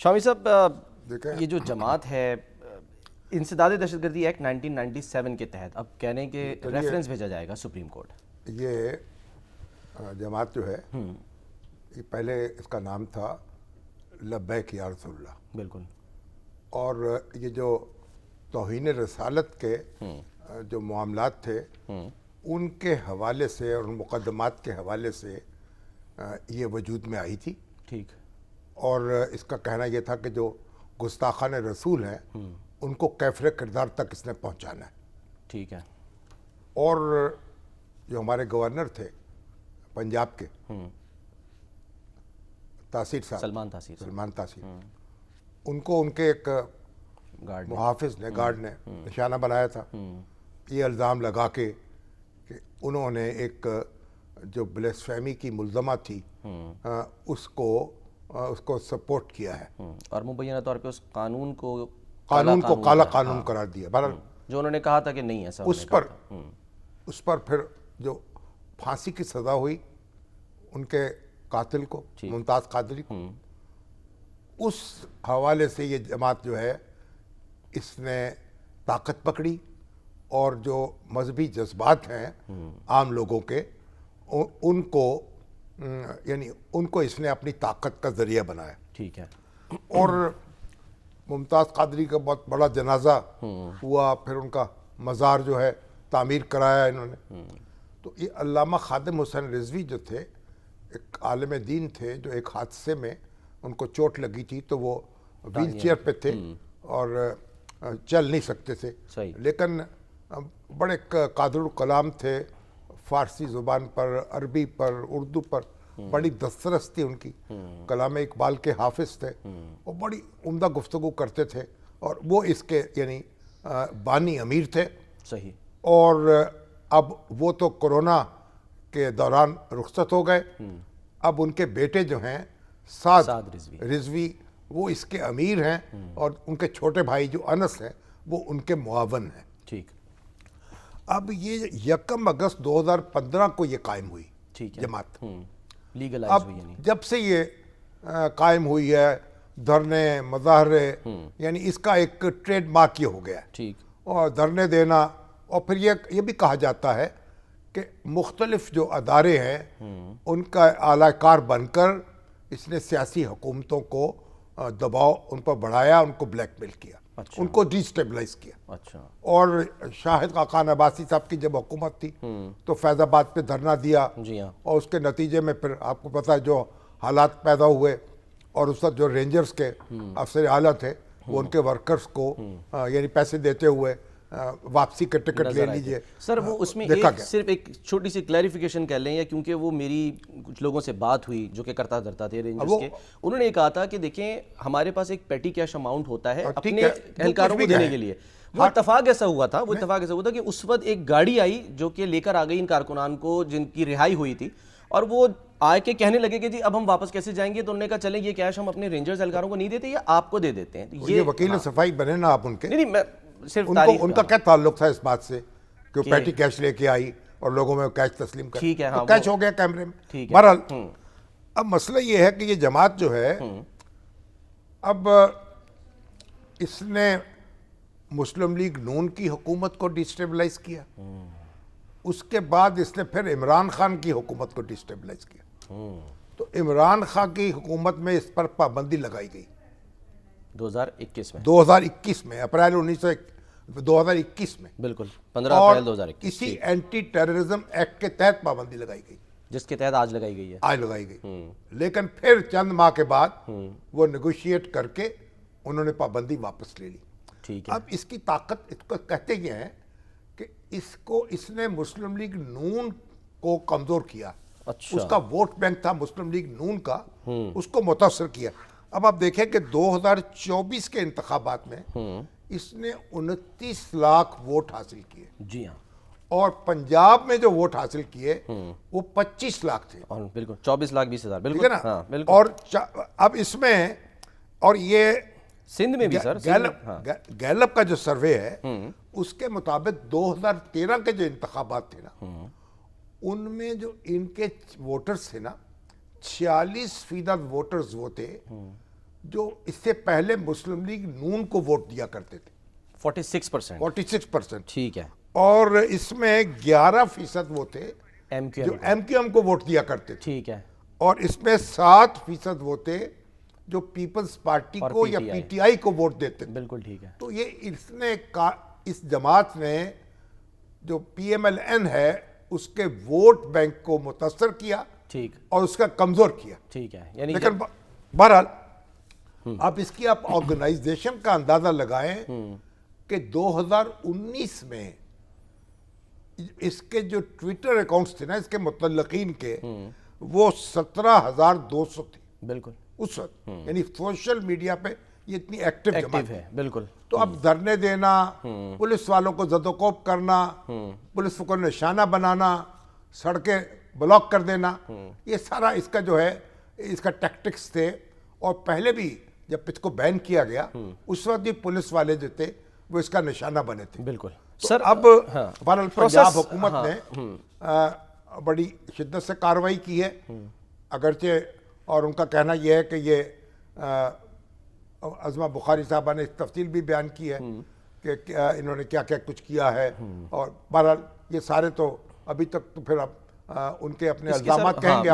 شامی صاحب دیکھیں یہ جو جماعت ہے انسداد دہشت گردی ایکٹ 1997 کے تحت اب کہنے کہ ریفرنس بھیجا جائے گا سپریم کورٹ. یہ جماعت جو ہے یہ پہلے اس کا نام تھا لبیک یا رسول اللہ. بالکل. اور یہ جو توہین رسالت کے جو معاملات تھے ان کے حوالے سے اور ان مقدمات کے حوالے سے یہ وجود میں آئی تھی. ٹھیک. اور اس کا کہنا یہ تھا کہ جو گستاخان رسول ہیں ان کو کیفر کردار تک اس نے پہنچانا ہے. ٹھیک ہے. اور جو ہمارے گورنر تھے پنجاب کے تاثیر صاحب سلمان تاثیر ان کو ان کے ایک محافظ نے گارڈ نے نشانہ بنایا تھا یہ الزام لگا کے کہ انہوں نے ایک جو بلیسفیمی کی ملزمہ تھی اس کو سپورٹ کیا ہے اور مبینہ طور پہ اس قانون کو کالا قانون قرار دیا. بہرحال جو انہوں نے کہا تھا کہ نہیں ایسا اس پر پھر جو پھانسی کی سزا ہوئی ان کے قاتل کو ممتاز قادری کو اس حوالے سے یہ جماعت جو ہے اس نے طاقت پکڑی اور جو مذہبی جذبات ہیں عام لوگوں کے ان کو اس نے اپنی طاقت کا ذریعہ بنایا. ٹھیک ہے. اور ممتاز قادری کا بہت بڑا جنازہ ہوا پھر ان کا مزار جو ہے تعمیر کرایا انہوں نے. تو یہ علامہ خادم حسین رضوی جو تھے ایک عالم دین تھے جو ایک حادثے میں ان کو چوٹ لگی تھی تو وہ ویل چیئر پہ تھے اور چل نہیں سکتے تھے لیکن بڑے قادر الکلام تھے. فارسی زبان پر عربی پر اردو پر بڑی دسترس تھی ان کی. کلام اقبال کے حافظ تھے اور بڑی عمدہ گفتگو کرتے تھے اور وہ اس کے یعنی بانی امیر تھے. صحیح. اور اب وہ تو کورونا کے دوران رخصت ہو گئے. اب ان کے بیٹے جو ہیں سعد رضوی وہ اس کے امیر ہیں اور ان کے چھوٹے بھائی جو انس ہیں وہ ان کے معاون ہیں. ٹھیک. اب یہ 1 اگست 2015 کو یہ قائم ہوئی جماعت. اب جب سے یہ قائم ہوئی ہے دھرنے مظاہرے یعنی اس کا ایک ٹریڈ مارک یہ ہو گیا ہے. ٹھیک. اور دھرنے دینا اور پھر یہ بھی کہا جاتا ہے کہ مختلف جو ادارے ہیں ان کا اعلی کار بن کر اس نے سیاسی حکومتوں کو دباؤ ان پر بڑھایا ان کو بلیک میل کیا. ان کو ڈی اسٹیبلائز کیا. اور شاہد خاقان عباسی صاحب کی جب حکومت تھی تو فیض آباد پہ دھرنا دیا اور اس کے نتیجے میں پھر آپ کو پتہ ہے جو حالات پیدا ہوئے اور اس وقت جو رینجرز کے افسر اعلیٰ تھے وہ ان کے ورکرز کو یعنی پیسے دیتے ہوئے واپسی کا ٹکٹ لے لیجئے. سر وہ اس میں صرف ایک چھوٹی سی کلیریفیکیشن کر لیں یا کیونکہ وہ میری کچھ لوگوں سے بات ہوئی جو کہ کرتا دھرتا تھے رینجرز کے انہوں نے یہ کہا تھا کہ دیکھیں ہمارے پاس ایک پیٹی کیش اماؤنٹ ہوتا ہے اپنے اہلکاروں کو دینے کے لیے. وہ اتفاق ایسا ہوا تھا کہ اس وقت ایک گاڑی آئی جو کہ لے کر آ گئی ان کارکنان کو جن کی رہائی ہوئی تھی اور وہ آئے کے کہنے لگے کہ جی اب ہم واپس کیسے جائیں گے. تو انہوں نے کہا چلیں یہ کیش ہم اپنے رینجرز اہلکاروں کو نہیں دیتے یا آپ کو دے دیتے ہیں. یہ وکیل صفائی بنے نا آپ ان کے. نہیں صرف ان کا کیا تعلق تھا اس بات سے کہ وہ پیٹی کیش لے کے آئی اور لوگوں میں کیش تسلیم کر کیش ہو گیا کیمرے میں. بہرحال اب مسئلہ یہ ہے کہ یہ جماعت جو ہے اب اس نے مسلم لیگ نون کی حکومت کو ڈیسٹیبلائز کیا. اس کے بعد اس نے پھر عمران خان کی حکومت کو ڈیسٹیبلائز کیا. تو عمران خان کی حکومت میں اس پر پابندی لگائی گئی 2021 میں اپریل 2021 میں. بالکل 15 اپریل 2021. اسی اینٹی ٹیررزم ایکٹ کے تحت پابندی لگائی گئی جس کے تحت آج لگائی گئی ہے. لیکن پھر چند ماہ کے بعد وہ نیگوشیٹ کر کے انہوں نے پابندی واپس لے لی. ٹھیک ہے. اب اس کی طاقت اس کو کہتے یہ ہیں کہ اس نے مسلم لیگ نون کو کمزور کیا. اس کا ووٹ بینک تھا مسلم لیگ نون کا اس کو متاثر کیا. اب آپ دیکھیں کہ 2024 کے انتخابات میں اس نے 29 لاکھ ووٹ حاصل کیے. جی ہاں. اور پنجاب میں جو ووٹ حاصل کیے وہ 25 لاکھ تھے. بالکل 24,20,000. بالکل نا. اور اب اس میں اور یہ سندھ میں بھی سر گیلپ کا جو سروے ہے اس کے مطابق 2013 کے جو انتخابات تھے نا ان میں جو ان کے ووٹرز تھے نا 46% ووٹرز وہ تھے جو اس سے پہلے مسلم لیگ نون کو ووٹ دیا کرتے تھے 46%. 46%. ٹھیک ہے. اور اس میں 11% وہ تھے ایم کیو جو ایم کیو ایم کو ووٹ دیا کرتے تھے. ٹھیک ہے. اور اس میں 7% وہ تھے جو پیپلز پارٹی کو یا پی ٹی آئی کو ووٹ دیتے تھے. بالکل ٹھیک ہے. تو یہ اس جماعت نے جو پی ایم ایل این ہے اس کے ووٹ بینک کو متاثر کیا ٹھیک. اور اس کا کمزور کیا. ٹھیک ہے. یعنی لیکن بہرحال اب اس کی آپ آرگنائزیشن کا اندازہ لگائیں کہ 2019 میں اس کے جو ٹویٹر اکاؤنٹس تھے نا اس کے متعلقین کے وہ 17,200 تھے بالکل اس وقت. یعنی سوشل میڈیا پہ یہ اتنی ایکٹیو جماعت ہے. بالکل. تو اب دھرنے دینا، پولیس والوں کو زد و کوب کرنا، پولیس کو نشانہ بنانا، سڑکیں بلاک کر دینا، یہ سارا اس کا جو ہے اس کا ٹیکٹکس تھے. اور پہلے بھی جب اس کو بین کیا گیا اس وقت بھی پولیس والے جو تھے وہ اس کا نشانہ بنے تھے. بالکل. سر اب بہرحال پنجاب حکومت نے بڑی شدت سے کارروائی کی ہے اگرچہ، اور ان کا کہنا یہ ہے کہ یہ عظمہ بخاری صاحبہ نے اس تفصیل بھی بیان کی ہے کہ انہوں نے کیا کیا کچھ کیا ہے. اور بہرحال یہ سارے تو ابھی تک تو پھر اب ان کے اپنے الزامات کہیں گے